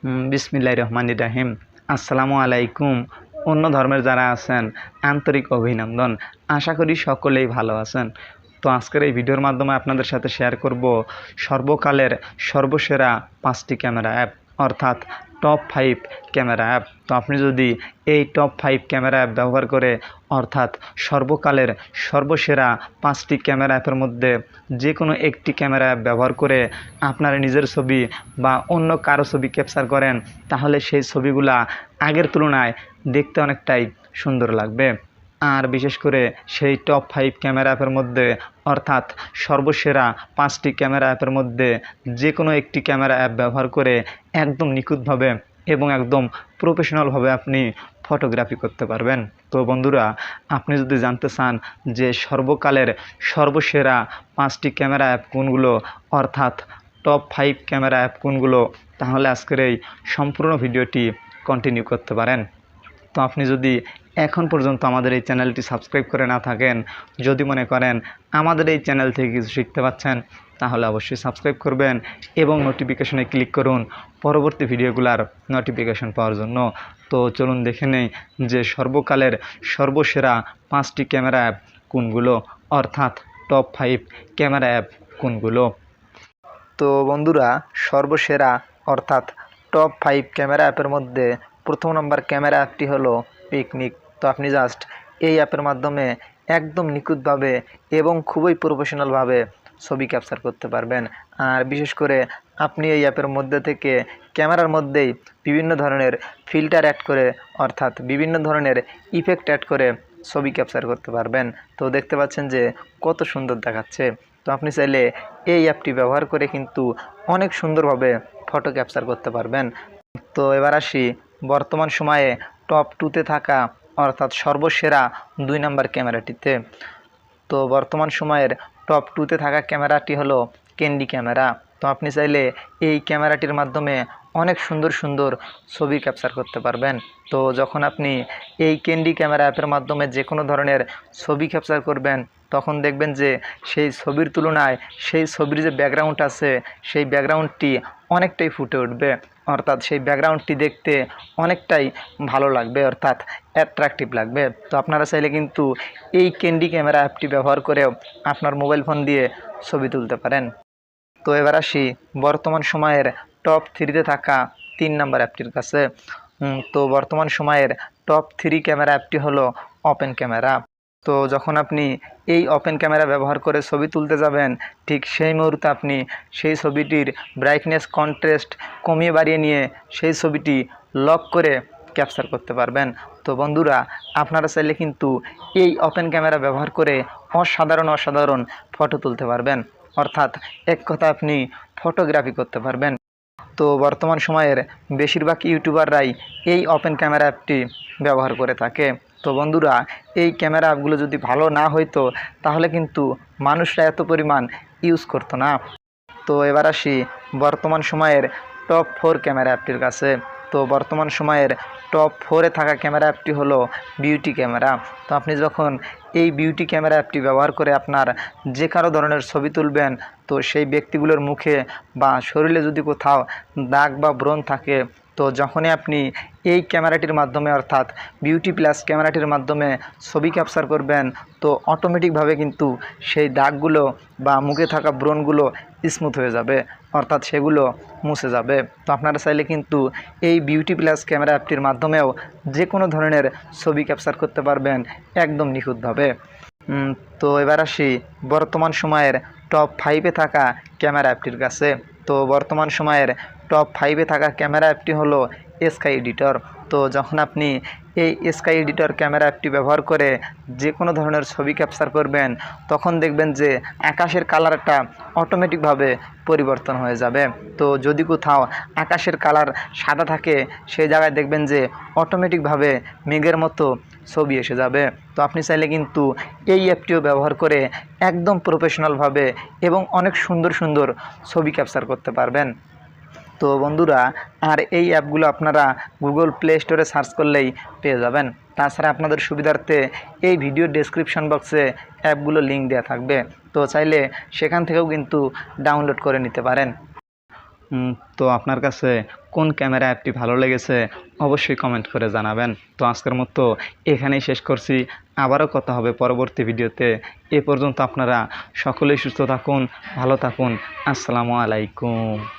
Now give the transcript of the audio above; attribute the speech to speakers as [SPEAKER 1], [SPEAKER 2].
[SPEAKER 1] বিসমিল্লাহির রহমানির রহিম। আসসালামু আলাইকুম। অন্য ধর্মের যারা আছেন আন্তরিক অভিনন্দন। আশা করি সকলেই ভালো আছেন। তো আজকের এই ভিডিওর মাধ্যমে আপনাদের সাথে শেয়ার করব সর্বকালের সর্বসেরা 5টি ক্যামেরা অ্যাপ, অর্থাৎ টপ 5 ক্যামেরা অ্যাপ। তো আপনি যদি এই টপ 5 ক্যামেরা অ্যাপ ব্যবহার করে, অর্থাৎ সর্বকালের সর্বসেরা 5টি ক্যামেরা অ্যাপের মধ্যে যে কোনো একটি ক্যামেরা অ্যাপ ব্যবহার করে আপনার নিজের ছবি বা অন্য কারো ছবি ক্যাপচার করেন, তাহলে সেই ছবিগুলা আগের তুলনায় দেখতে অনেকটাই সুন্দর লাগবে। আর বিশেষ করে সেই টপ 5 ক্যামেরা অ্যাপের মধ্যে, অর্থাৎ সর্বসেরা 5টি ক্যামেরা অ্যাপের মধ্যে যে কোনো একটি ক্যামেরা অ্যাপ ব্যবহার করে একদম নিখুঁতভাবে এবং একদম প্রফেশনালভাবে আপনি ফটোগ্রাফি করতে পারবেন। তো বন্ধুরা, আপনি যদি জানতে চান যে সর্বকালের সর্বসেরা 5টি ক্যামেরা অ্যাপ কোনগুলো, অর্থাৎ টপ 5 ক্যামেরা অ্যাপ কোনগুলো, তাহলে আজকের এই সম্পূর্ণ ভিডিওটি কন্টিনিউ করতে পারেন। তো আপনি যদি এখন পর্যন্ত আমাদের এই চ্যানেলটি সাবস্ক্রাইব করে না থাকেন, যদি মনে করেন আমাদের এই চ্যানেল থেকে কিছু শিখতে পাচ্ছেন, তাহলে অবশ্যই সাবস্ক্রাইব করবেন এবং নোটিফিকেশনে ক্লিক করুন পরবর্তী ভিডিওগুলোর নোটিফিকেশন পাওয়ার জন্য। তো চলুন দেখে নেই যে সর্বকালের সর্বসেরা 5টি ক্যামেরা অ্যাপ কোনগুলো, অর্থাৎ টপ 5 ক্যামেরা অ্যাপ কোনগুলো। তো বন্ধুরা, সর্বসেরা অর্থাৎ টপ 5 ক্যামেরা অ্যাপের মধ্যে প্রথম নম্বর ক্যামেরা অ্যাপটি হলো পিকনিক। তো আপনি জাস্ট এই অ্যাপের মাধ্যমে একদম নিখুঁতভাবে এবং খুবই প্রফেশনালভাবে ছবি ক্যাপচার করতে পারবেন। আর বিশেষ করে আপনি এই অ্যাপের মধ্যে থেকে ক্যামেরার মধ্যেই বিভিন্ন ধরনের ফিল্টার অ্যাড করে, অর্থাৎ বিভিন্ন ধরনের ইফেক্ট অ্যাড করে ছবি ক্যাপচার করতে পারবেন। তো দেখতে পাচ্ছেন যে কত সুন্দর দেখাচ্ছে। তো আপনি চাইলে এই অ্যাপটি ব্যবহার করে কিন্তু অনেক সুন্দরভাবে ফটো ক্যাপচার করতে পারবেন। তো এবার আসি বর্তমান সময়ে টপ 2তে থাকা, অর্থাৎ সর্বসেরা 2 নম্বর ক্যামেরাটিতে। তো বর্তমান সময়ের টপ 2তে থাকা ক্যামেরাটি হলো ক্যান্ডি ক্যামেরা। তো আপনি চাইলে এই ক্যামেরাটির মাধ্যমে অনেক সুন্দর সুন্দর ছবি ক্যাপচার করতে পারবেন। তো যখন আপনি এই ক্যান্ডি ক্যামেরা অ্যাপের মাধ্যমে যে কোনো ধরনের ছবি ক্যাপচার করবেন, তখন দেখবেন যে সেই ছবির তুলনায় সেই ছবির যে ব্যাকগ্রাউন্ড আছে, সেই ব্যাকগ্রাউন্ডটি অনেকটাই ফুটে উঠবে, অর্থাৎ সেই ব্যাকগ্রাউন্ডটি দেখতে অনেকটাই ভালো লাগবে, অর্থাৎ অ্যাট্রাকটিভ লাগবে। তো আপনারা চাইলে কিন্তু এই ক্যান্ডি ক্যামেরা অ্যাপটি ব্যবহার করেও আপনার মোবাইল ফোন দিয়ে ছবি তুলতে পারেন। তো এবার আসি বর্তমান সময়ের টপ 3তে থাকা 3 নম্বর অ্যাপটির কাছে। তো বর্তমান সময়ের টপ 3 ক্যামেরা অ্যাপটি হলো ওপেন ক্যামেরা। তো যখন আপনি এই ওপেন ক্যামেরা ব্যবহার করে ছবি তুলতে যাবেন, ঠিক সেই মুহূর্তে আপনি সেই ছবিটির ব্রাইটনেস কন্ট্রাস্ট কমিয়ে বাড়িয়ে নিয়ে সেই ছবিটি লক করে ক্যাপচার করতে পারবেন। তো বন্ধুরা, আপনারা চাইলে কিন্তু এই ওপেন ক্যামেরা ব্যবহার করে অসাধারণ ফটো তুলতে পারবেন, অর্থাৎ এক কথা আপনি ফটোগ্রাফি করতে পারবেন। তো বর্তমান সময়ের বেশিরভাগ ইউটিউবাররাই এই ওপেন ক্যামেরা অ্যাপটি ব্যবহার করে থাকে। তো বন্ধুরা, এই ক্যামেরা অ্যাপগুলো যদি ভালো না হইতো, তাহলে কিন্তু মানুষরা এত পরিমাণ ইউজ করতো না। তো এবার আসি বর্তমান সময়ের টপ 4 ক্যামেরা অ্যাপটির কাছে। তো বর্তমান সময়ের টপ 4-এ থাকা ক্যামেরা অ্যাপটি হলো বিউটি ক্যামেরা। তো আপনি যখন এই বিউটি ক্যামেরা অ্যাপটি ব্যবহার করে আপনার যে কারো ধরনের ছবি তুলবেন, তো সেই ব্যক্তিগুলোর মুখে বা শরীরে যদি কোথাও দাগ বা ব্রণ থাকে, তো যখনই আপনি এই ক্যামেরাটির মাধ্যমে, অর্থাৎ বিউটি প্লাস ক্যামেরাটির মাধ্যমে ছবি ক্যাপচার করবেন, তো অটোমেটিকভাবে কিন্তু সেই দাগগুলো বা মুখে থাকা ব্রণগুলো স্মুথ হয়ে যাবে, অর্থাৎ সেগুলো মুছে যাবে। তো আপনারা চাইলে কিন্তু এই বিউটি প্লাস ক্যামেরা অ্যাপটির মাধ্যমেও যে কোনো ধরনের ছবি ক্যাপচার করতে পারবেন একদম নিখুঁতভাবে। তো এবার আসি বর্তমান সময়ের টপ 5-এ থাকা ক্যামেরা অ্যাপটির কাছে। তো বর্তমান সময়ের টপ 5-এ থাকা ক্যামেরা অ্যাপটি হলো স্কাই এডিটর। তো যখন আপনি এই স্কাই এডিটর ক্যামেরা অ্যাপটি ব্যবহার করে যে কোনো ধরনের ছবি ক্যাপচার করবেন, তখন দেখবেন যে আকাশের কালারটা অটোমেটিকভাবে পরিবর্তন হয়ে যাবে। তো যদি কোথাও আকাশের কালার সাদা থাকে, সেই জায়গায় দেখবেন যে অটোমেটিকভাবে মেঘের মতো ছবি এসে যাবে। তো আপনি চাইলে কিন্তু এই অ্যাপটিও ব্যবহার করে একদম প্রফেশনালভাবে এবং অনেক সুন্দর ছবি ক্যাপচার করতে পারবেন। তো বন্ধুরা, আর এই অ্যাপগুলো আপনারা গুগল প্লে স্টোরে সার্চ করলেই পেয়ে যাবেন। তাছাড়া আপনাদের সুবিধার্থে এই ভিডিও ডেসক্রিপশন বক্সে অ্যাপগুলো লিঙ্ক দেওয়া থাকবে, তো চাইলে সেখান থেকেও কিন্তু ডাউনলোড করে নিতে পারেন। তো আপনার কাছে কোন ক্যামেরা অ্যাপটি ভালো লেগেছে অবশ্যই কমেন্ট করে জানাবেন। তো আজকের মতো এখানেই শেষ করছি, আবারও কথা হবে পরবর্তী ভিডিওতে। এ পর্যন্ত আপনারা সকলেই সুস্থ থাকুন, ভালো থাকুন। আসসালামু আলাইকুম।